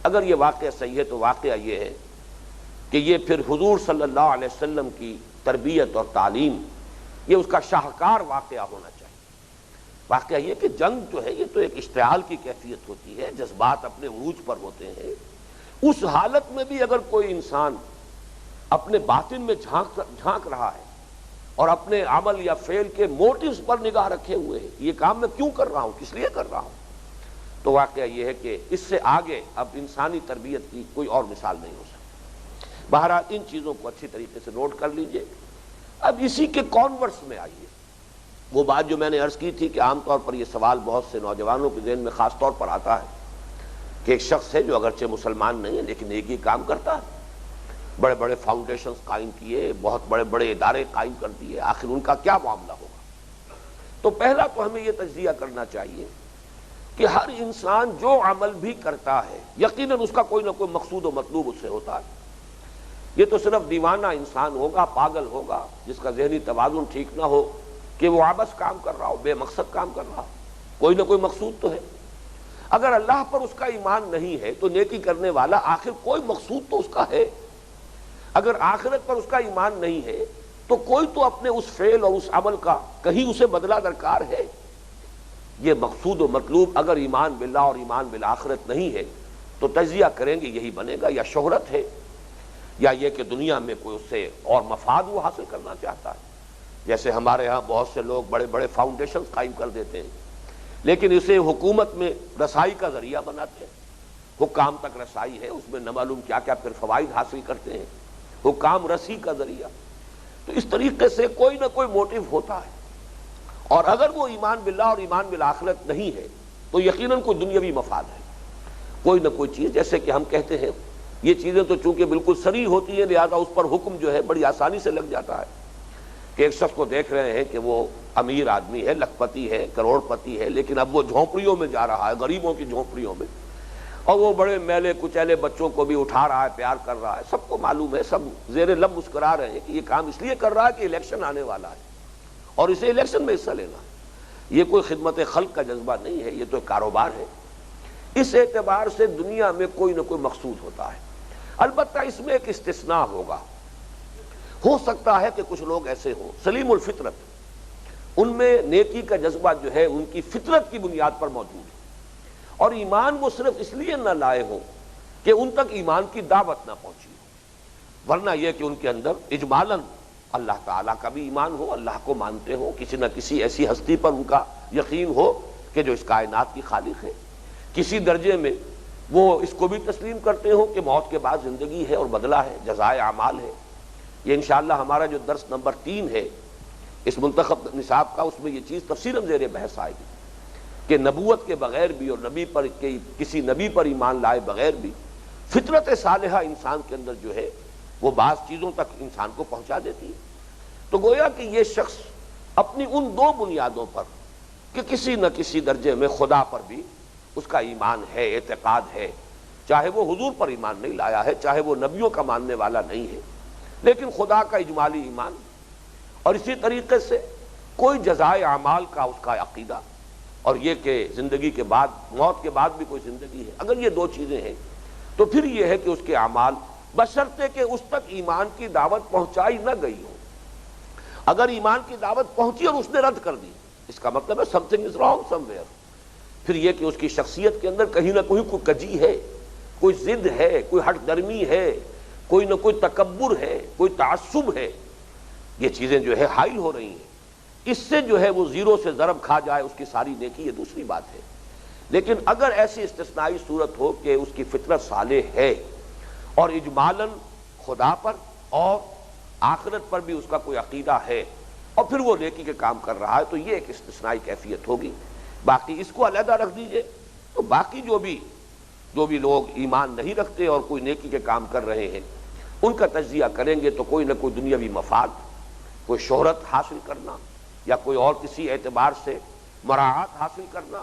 اگر یہ واقعہ صحیح ہے تو واقعہ یہ ہے کہ یہ پھر حضور صلی اللہ علیہ وسلم کی تربیت اور تعلیم، یہ اس کا شاہکار واقعہ ہونا چاہیے. واقعہ یہ کہ جنگ جو ہے یہ تو ایک اشتعال کی کیفیت ہوتی ہے، جذبات اپنے عروج پر ہوتے ہیں. اس حالت میں بھی اگر کوئی انسان اپنے باطن میں جھانک رہا ہے اور اپنے عمل یا فعل کے موٹیوز پر نگاہ رکھے ہوئے ہے، یہ کام میں کیوں کر رہا ہوں، کس لیے کر رہا ہوں، تو واقعہ یہ ہے کہ اس سے آگے اب انسانی تربیت کی کوئی اور مثال نہیں ہو سکتی۔ بہرحال ان چیزوں کو اچھی طریقے سے نوٹ کر لیجئے۔ اب اسی کے کانورس میں آئیے، وہ بات جو میں نے عرض کی تھی کہ عام طور پر یہ سوال بہت سے نوجوانوں کے ذہن میں خاص طور پر آتا ہے کہ ایک شخص ہے جو اگرچہ مسلمان نہیں ہے لیکن ایک ہی کام کرتا ہے، بڑے بڑے فاؤنڈیشنز قائم کیے، بہت بڑے بڑے ادارے قائم کر دیے، آخر ان کا کیا معاملہ ہوگا؟ تو پہلا تو ہمیں یہ تجزیہ کرنا چاہیے کہ ہر انسان جو عمل بھی کرتا ہے یقیناً اس کا کوئی نہ کوئی مقصود و مطلوب اس سے ہوتا ہے۔ یہ تو صرف دیوانہ انسان ہوگا، پاگل ہوگا، جس کا ذہنی توازن ٹھیک نہ ہو کہ وہ عبث کام کر رہا ہو، بے مقصد کام کر رہا ہو، کوئی نہ کوئی مقصود تو ہے۔ اگر اللہ پر اس کا ایمان نہیں ہے تو نیکی کرنے والا آخر کوئی مقصود تو اس کا ہے۔ اگر آخرت پر اس کا ایمان نہیں ہے تو کوئی تو اپنے اس فعل اور اس عمل کا کہیں اسے بدلہ درکار ہے۔ یہ مقصود و مطلوب اگر ایمان باللہ اور ایمان بالآخرت نہیں ہے تو تجزیہ کریں گے یہی بنے گا، یا شہرت ہے یا یہ کہ دنیا میں کوئی اس سے اور مفاد وہ حاصل کرنا چاہتا ہے۔ جیسے ہمارے ہاں بہت سے لوگ بڑے بڑے فاؤنڈیشن قائم کر دیتے ہیں لیکن اسے حکومت میں رسائی کا ذریعہ بناتے ہیں، حکام تک رسائی ہے، اس میں نہ معلوم کیا کیا پھر فوائد حاصل کرتے ہیں، حکام رسی کا ذریعہ۔ تو اس طریقے سے کوئی نہ کوئی موٹیو ہوتا ہے، اور اگر وہ ایمان باللہ اور ایمان بالآخرت نہیں ہے تو یقیناً کوئی دنیاوی مفاد ہے، کوئی نہ کوئی چیز۔ جیسے کہ ہم کہتے ہیں یہ چیزیں تو چونکہ بالکل صریح ہوتی ہیں لہذا اس پر حکم جو ہے بڑی آسانی سے لگ جاتا ہے کہ ایک شخص کو دیکھ رہے ہیں کہ وہ امیر آدمی ہے، لکھ پتی ہے، کروڑ پتی ہے، لیکن اب وہ جھونپڑیوں میں جا رہا ہے، غریبوں کی جھونپڑیوں میں، اور وہ بڑے میلے کچیلے بچوں کو بھی اٹھا رہا ہے، پیار کر رہا ہے، سب کو معلوم ہے، سب زیر لب مسکرا رہے ہیں کہ یہ کام اس لیے کر رہا ہے کہ الیکشن آنے والا ہے اور اسے الیکشن میں حصہ لینا ہے۔ یہ کوئی خدمت خلق کا جذبہ نہیں ہے، یہ تو کاروبار ہے۔ اس اعتبار سے دنیا میں کوئی نہ کوئی مقصود ہوتا ہے۔ البتہ اس میں ایک استثناء ہوگا، ہو سکتا ہے کہ کچھ لوگ ایسے ہوں سلیم الفطرت، ان میں نیکی کا جذبہ جو ہے ان کی فطرت کی بنیاد پر موجود ہے، اور ایمان وہ صرف اس لیے نہ لائے ہوں کہ ان تک ایمان کی دعوت نہ پہنچی ہو، ورنہ یہ کہ ان کے اندر اجمالاً اللہ تعالیٰ کا بھی ایمان ہو، اللہ کو مانتے ہو، کسی نہ کسی ایسی ہستی پر ان کا یقین ہو کہ جو اس کائنات کی خالق ہے، کسی درجے میں وہ اس کو بھی تسلیم کرتے ہو کہ موت کے بعد زندگی ہے اور بدلہ ہے، جزائے اعمال ہے۔ یہ انشاءاللہ ہمارا جو درس نمبر 3 ہے اس منتخب نصاب کا، اس میں یہ چیز تفصیلاً زیر بحث آئے گی کہ نبوت کے بغیر بھی اور نبی پر کسی نبی پر ایمان لائے بغیر بھی فطرت صالحہ انسان کے اندر جو ہے وہ بعض چیزوں تک انسان کو پہنچا دیتی ہے۔ تو گویا کہ یہ شخص اپنی ان دو بنیادوں پر کہ کسی نہ کسی درجے میں خدا پر بھی اس کا ایمان ہے، اعتقاد ہے، چاہے وہ حضور پر ایمان نہیں لایا ہے، چاہے وہ نبیوں کا ماننے والا نہیں ہے، لیکن خدا کا اجمالی ایمان، اور اسی طریقے سے کوئی جزائے اعمال کا اس کا عقیدہ، اور یہ کہ زندگی کے بعد، موت کے بعد بھی کوئی زندگی ہے۔ اگر یہ دو چیزیں ہیں تو پھر یہ ہے کہ اس کے اعمال بشرطے کہ اس تک ایمان کی دعوت پہنچائی نہ گئی ہو۔ اگر ایمان کی دعوت پہنچی اور اس نے رد کر دی، اس کا مطلب ہے some thing is wrong some where. پھر یہ کہ اس کی شخصیت کے اندر کہیں نہ کہیں کوئی کجی ہے، کوئی ضد ہے، کوئی ہٹ درمی ہے، کوئی نہ کوئی تکبر ہے، کوئی تعصب ہے، یہ چیزیں جو ہے حائل ہو رہی ہیں۔ اس سے جو ہے وہ زیرو سے ضرب کھا جائے اس کی ساری نیکی، یہ دوسری بات ہے۔ لیکن اگر ایسی استثنائی صورت ہو کہ اس کی فطرت صالح ہے اور اجمالاً خدا پر اور آخرت پر بھی اس کا کوئی عقیدہ ہے اور پھر وہ نیکی کے کام کر رہا ہے، تو یہ ایک استثنائی کیفیت ہوگی۔ باقی اس کو علیحدہ رکھ دیجئے تو باقی جو بھی لوگ ایمان نہیں رکھتے اور کوئی نیکی کے کام کر رہے ہیں ان کا تجزیہ کریں گے تو کوئی نہ کوئی دنیاوی مفاد، کوئی شہرت حاصل کرنا یا کوئی اور کسی اعتبار سے مراعات حاصل کرنا،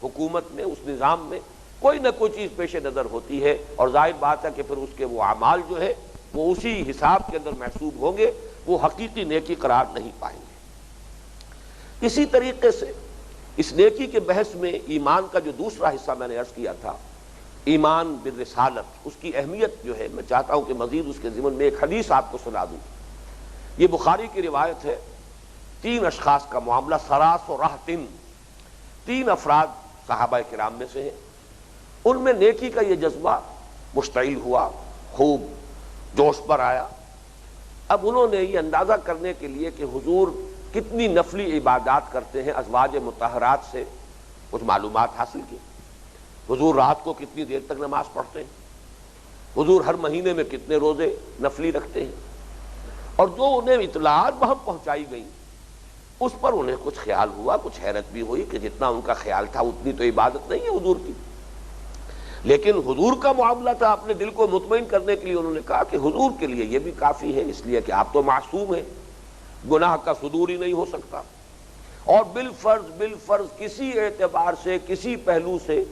حکومت میں اس نظام میں کوئی نہ کوئی چیز پیش نظر ہوتی ہے، اور ظاہر بات ہے کہ پھر اس کے وہ اعمال جو ہے وہ اسی حساب کے اندر محسوب ہوں گے، وہ حقیقی نیکی قرار نہیں پائیں گے۔ اسی طریقے سے اس نیکی کے بحث میں ایمان کا جو دوسرا حصہ میں نے عرض کیا تھا، ایمان بالرسالت، اس کی اہمیت جو ہے میں چاہتا ہوں کہ مزید اس کے ضمن میں ایک حدیث آپ کو سنا دوں۔ یہ بخاری کی روایت ہے، 3 اشخاص کا معاملہ، سراس و راہتن، 3 افراد صحابہ کرام میں سے ہیں، ان میں نیکی کا یہ جذبہ مشتعل ہوا، خوب جوش پر آیا، اب انہوں نے یہ اندازہ کرنے کے لیے کہ حضور کتنی نفلی عبادات کرتے ہیں ازواج مطہرات سے کچھ معلومات حاصل کی. حضور رات کو کتنی دیر تک نماز پڑھتے ہیں، حضور ہر مہینے میں کتنے روزے نفلی رکھتے ہیں، اور جو انہیں اطلاعات بہم پہنچائی گئی اس پر انہیں کچھ خیال ہوا، کچھ حیرت بھی ہوئی کہ جتنا ان کا خیال تھا اتنی تو عبادت نہیں ہے حضور کی. لیکن حضور کا معاملہ تھا اپنے دل کو مطمئن کرنے کے لیے انہوں نے کہا کہ حضور کے لیے یہ بھی کافی ہے، اس لیے کہ آپ تو معصوم ہیں، گناہ کا صدور ہی نہیں ہو سکتا، اور بالفرض کسی اعتبار سے کسی پہلو سے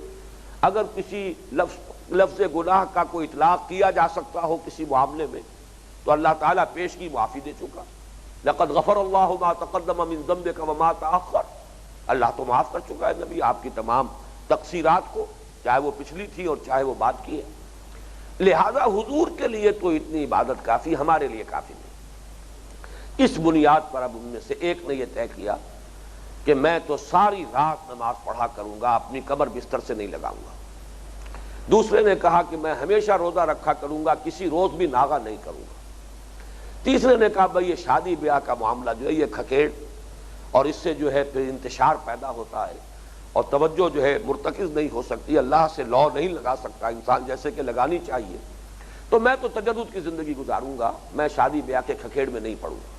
اگر کسی لفظ گناہ کا کوئی اطلاق کیا جا سکتا ہو کسی معاملے میں تو اللہ تعالیٰ پیش کی معافی دے چکا. لقد غفر اللہ ما تقدم من ذنبک وما تأخر، اللہ تو معاف کر چکا ہے نبی آپ کی تمام تقصیرات کو، چاہے وہ پچھلی تھی اور چاہے وہ بعد کی ہے. لہذا حضور کے لیے تو اتنی عبادت کافی، ہمارے لیے کافی نہیں. اس بنیاد پر اب ان میں سے ایک نے یہ طے کیا کہ میں تو ساری رات نماز پڑھا کروں گا، اپنی کمر بستر سے نہیں لگاؤں گا. دوسرے نے کہا کہ میں ہمیشہ روزہ رکھا کروں گا، کسی روز بھی ناغہ نہیں کروں گا. تیسرے نے کہا بھئی یہ شادی بیاہ کا معاملہ جو ہے یہ کھکیڑ، اور اس سے جو ہے پھر انتشار پیدا ہوتا ہے اور توجہ جو ہے مرتکز نہیں ہو سکتی، اللہ سے لو نہیں لگا سکتا انسان جیسے کہ لگانی چاہیے، تو میں تو تجرد کی زندگی گزاروں گا، میں شادی بیاہ کے کھکیڑ میں نہیں پڑوں گا.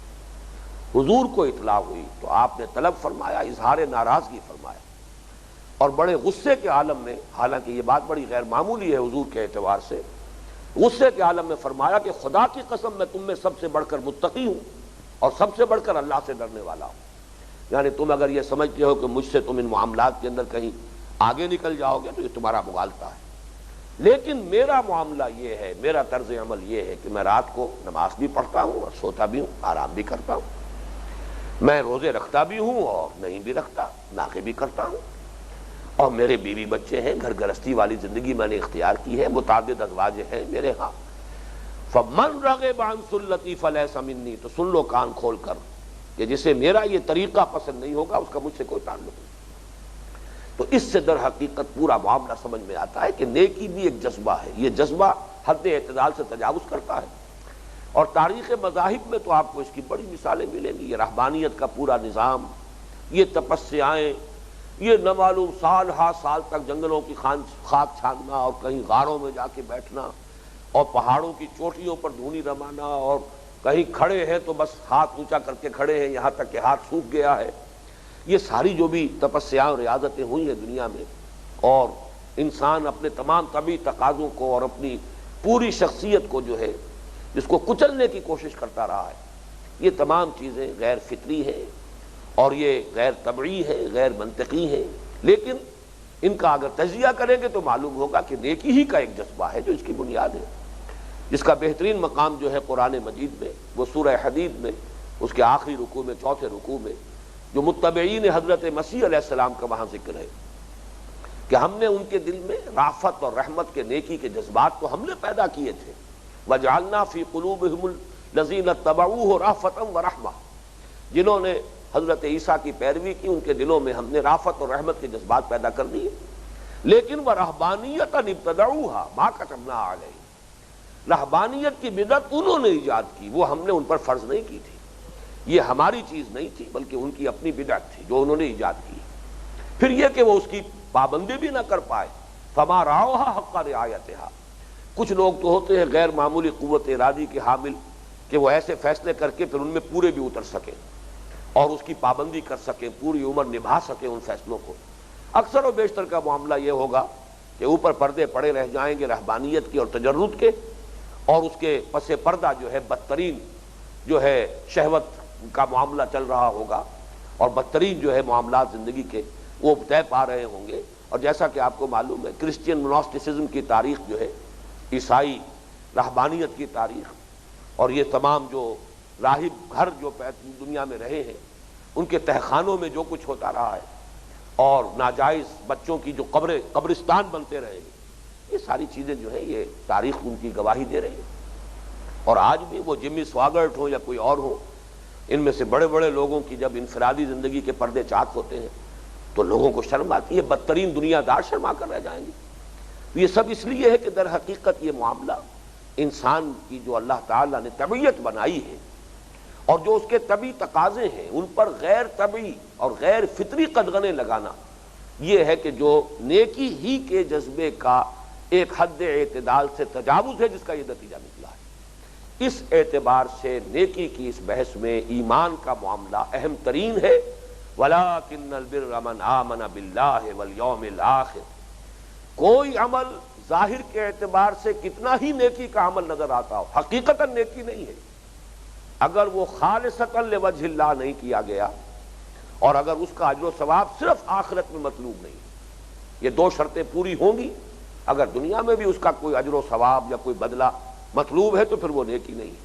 حضور کو اطلاع ہوئی تو آپ نے طلب فرمایا، اظہار ناراضگی فرمایا، اور بڑے غصے کے عالم میں، حالانکہ یہ بات بڑی غیر معمولی ہے حضور کے اعتبار سے، غصے کے عالم میں فرمایا کہ خدا کی قسم میں تم میں سب سے بڑھ کر متقی ہوں اور سب سے بڑھ کر اللہ سے ڈرنے والا ہوں. یعنی تم اگر یہ سمجھتے ہو کہ مجھ سے تم ان معاملات کے اندر کہیں آگے نکل جاؤ گے تو یہ تمہارا مغالطہ ہے، لیکن میرا معاملہ یہ ہے، میرا طرز عمل یہ ہے کہ میں رات کو نماز بھی پڑھتا ہوں اور سوتا بھی ہوں، آرام بھی کرتا ہوں، میں روزے رکھتا بھی ہوں اور نہیں بھی رکھتا، ناقے بھی کرتا ہوں، اور میرے بیوی بچے ہیں، گھر گرہستی والی زندگی میں نے اختیار کی ہے، متعدد ازواج ہیں میرے ہاں. فمن رغب عن سنتی فلیس منی، تو سن لو کان کھول کر کہ جسے میرا یہ طریقہ پسند نہیں ہوگا اس کا مجھ سے کوئی تعلق نہیں. تو اس سے در حقیقت پورا معاملہ سمجھ میں آتا ہے کہ نیکی بھی ایک جذبہ ہے، یہ جذبہ حد اعتدال سے تجاوز کرتا ہے، اور تاریخ مذاہب میں تو آپ کو اس کی بڑی مثالیں ملیں گی. یہ رہبانیت کا پورا نظام، یہ تپسیائیں، یہ نہ معلوم سال ہا سال تک جنگلوں کی خاک چھاننا اور کہیں غاروں میں جا کے بیٹھنا اور پہاڑوں کی چوٹیوں پر دھونی رمانا، اور کہیں کھڑے ہیں تو بس ہاتھ اونچا کر کے کھڑے ہیں یہاں تک کہ ہاتھ سوکھ گیا ہے. یہ ساری جو بھی تپسیاں اور ریاضتیں ہوئی ہیں دنیا میں، اور انسان اپنے تمام طبعی تقاضوں کو اور اپنی پوری شخصیت کو جو ہے جس کو کچلنے کی کوشش کرتا رہا ہے، یہ تمام چیزیں غیر فطری ہیں اور یہ غیر طبعی ہے، غیر منطقی ہے. لیکن ان کا اگر تجزیہ کریں گے تو معلوم ہوگا کہ نیکی ہی کا ایک جذبہ ہے جو اس کی بنیاد ہے، جس کا بہترین مقام جو ہے قرآن مجید میں، وہ سورہ حدید میں اس کے آخری رکوع میں، چوتھے رکوع میں، جو متبعین حضرت مسیح علیہ السلام کا وہاں ذکر ہے کہ ہم نے ان کے دل میں رافت اور رحمت کے نیکی کے جذبات کو ہم نے پیدا کیے تھے. وَجَعَلْنَا فِي قُلُوبِهِمُ الَّذِينَ اتَّبَعُوهُ رَأْفَةً وَرَحْمَةً، جنہوں نے حضرت عیسیٰ کی پیروی کی ان کے دلوں میں ہم نے رافت اور رحمت کے جذبات پیدا کر دیے. لیکن وَرَهْبَانِيَّةً ابْتَدَعُوهَا مَا كَتَبْنَا عَلَيْهِمْ، رہبانیت کی بدعت انہوں نے ایجاد کی، وہ ہم نے ان پر فرض نہیں کی تھی، یہ ہماری چیز نہیں تھی بلکہ ان کی اپنی بدعت تھی جو انہوں نے ایجاد کی. پھر یہ کہ وہ اس کی پابندی بھی نہ کر پائے. فما رعوها حق رعایتها، کچھ لوگ تو ہوتے ہیں غیر معمولی قوت ارادی کے حامل کہ وہ ایسے فیصلے کر کے پھر ان میں پورے بھی اتر سکیں اور اس کی پابندی کر سکیں، پوری عمر نبھا سکیں ان فیصلوں کو. اکثر و بیشتر کا معاملہ یہ ہوگا کہ اوپر پردے پڑے رہ جائیں گے رہبانیت کے اور تجرد کے، اور اس کے پس پردہ جو ہے بدترین جو ہے شہوت کا معاملہ چل رہا ہوگا، اور بدترین جو ہے معاملات زندگی کے وہ طے پا رہے ہوں گے. اور جیسا کہ آپ کو معلوم ہے کرسچین مناسٹسزم کی تاریخ جو ہے، عیسائی رہبانیت کی تاریخ، اور یہ تمام جو راہب گھر جو دنیا میں رہے ہیں ان کے تہخانوں میں جو کچھ ہوتا رہا ہے، اور ناجائز بچوں کی جو قبرستان بنتے رہے ہیں، یہ ساری چیزیں جو ہیں یہ تاریخ ان کی گواہی دے رہی ہے. اور آج بھی وہ جمی سواگرٹ ہو یا کوئی اور ہو، ان میں سے بڑے بڑے لوگوں کی جب انفرادی زندگی کے پردے چاک ہوتے ہیں تو لوگوں کو شرم آتی ہے، بدترین دنیا دار شرما کر رہ جائیں گے. یہ سب اس لیے ہے کہ در حقیقت یہ معاملہ انسان کی جو اللہ تعالیٰ نے طبیعت بنائی ہے اور جو اس کے طبعی تقاضے ہیں ان پر غیر طبعی اور غیر فطری قدغنیں لگانا، یہ ہے کہ جو نیکی ہی کے جذبے کا ایک حد اعتدال سے تجاوز ہے، جس کا یہ نتیجہ نکلا ہے۔ اس اعتبار سے نیکی کی اس بحث میں ایمان کا معاملہ اہم ترین ہے۔ وَلَٰكِنَّ الْبِرَّ مَنْ آمَنَ بِاللَّهِ وَالْيَوْمِ الْآخِرِ۔ کوئی عمل ظاہر کے اعتبار سے کتنا ہی نیکی کا عمل نظر آتا ہو، حقیقتاً نیکی نہیں ہے اگر وہ خالصتاً لوجہ اللہ نہیں کیا گیا، اور اگر اس کا اجر و ثواب صرف آخرت میں مطلوب نہیں۔ یہ دو شرطیں پوری ہوں گی، اگر دنیا میں بھی اس کا کوئی اجر و ثواب یا کوئی بدلہ مطلوب ہے تو پھر وہ نیکی نہیں ہے۔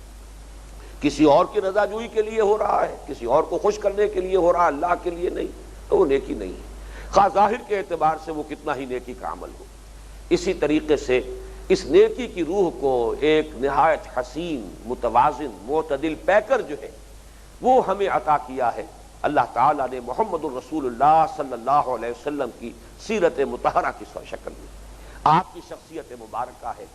کسی اور کی رضا جوئی کے لیے ہو رہا ہے، کسی اور کو خوش کرنے کے لیے ہو رہا ہے، اللہ کے لیے نہیں، تو وہ نیکی نہیں ہے، خواہ ظاہر کے اعتبار سے وہ کتنا ہی نیکی کا عمل ہو۔ اسی طریقے سے اس نیکی کی روح کو ایک نہایت حسین، متوازن، معتدل پیکر جو ہے وہ ہمیں عطا کیا ہے اللہ تعالیٰ نے محمد الرسول اللہ صلی اللہ علیہ وسلم کی سیرت مطہرہ کی شکل میں۔ آپ کی شخصیت مبارکہ ہے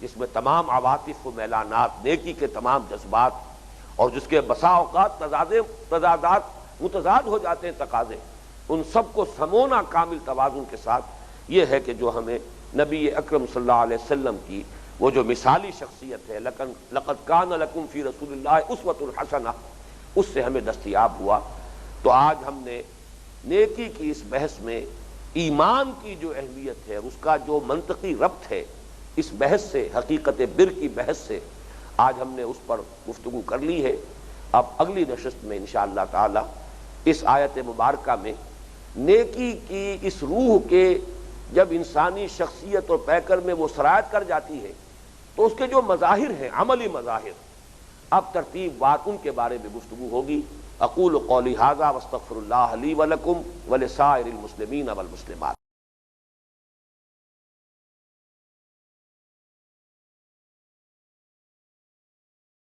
جس میں تمام عواطف و میلانات، نیکی کے تمام جذبات، اور جس کے بسا اوقات تضادات متضاد ہو جاتے ہیں تقاضے، ان سب کو سمونا کامل توازن کے ساتھ، یہ ہے کہ جو ہمیں نبی اکرم صلی اللہ علیہ وسلم کی وہ جو مثالی شخصیت ہے، لقد کان لکم فی رسول اللہ اسوۃ حسنہ، اس سے ہمیں دستیاب ہوا۔ تو آج ہم نے نیکی کی اس بحث میں ایمان کی جو اہمیت ہے، اس کا جو منطقی ربط ہے اس بحث سے، حقیقت بر کی بحث سے، آج ہم نے اس پر گفتگو کر لی ہے۔ اب اگلی نشست میں انشاءاللہ تعالی اس آیت مبارکہ میں نیکی کی اس روح کے جب انسانی شخصیت اور پیکر میں وہ سرایت کر جاتی ہے تو اس کے جو مظاہر ہیں، عملی مظاہر، اب ترتیب بار ان کے بارے میں گفتگو ہوگی۔ اقول قولی ھذا واستغفر اللہ لی ولکم ولسائر المسلمین والمسلمات۔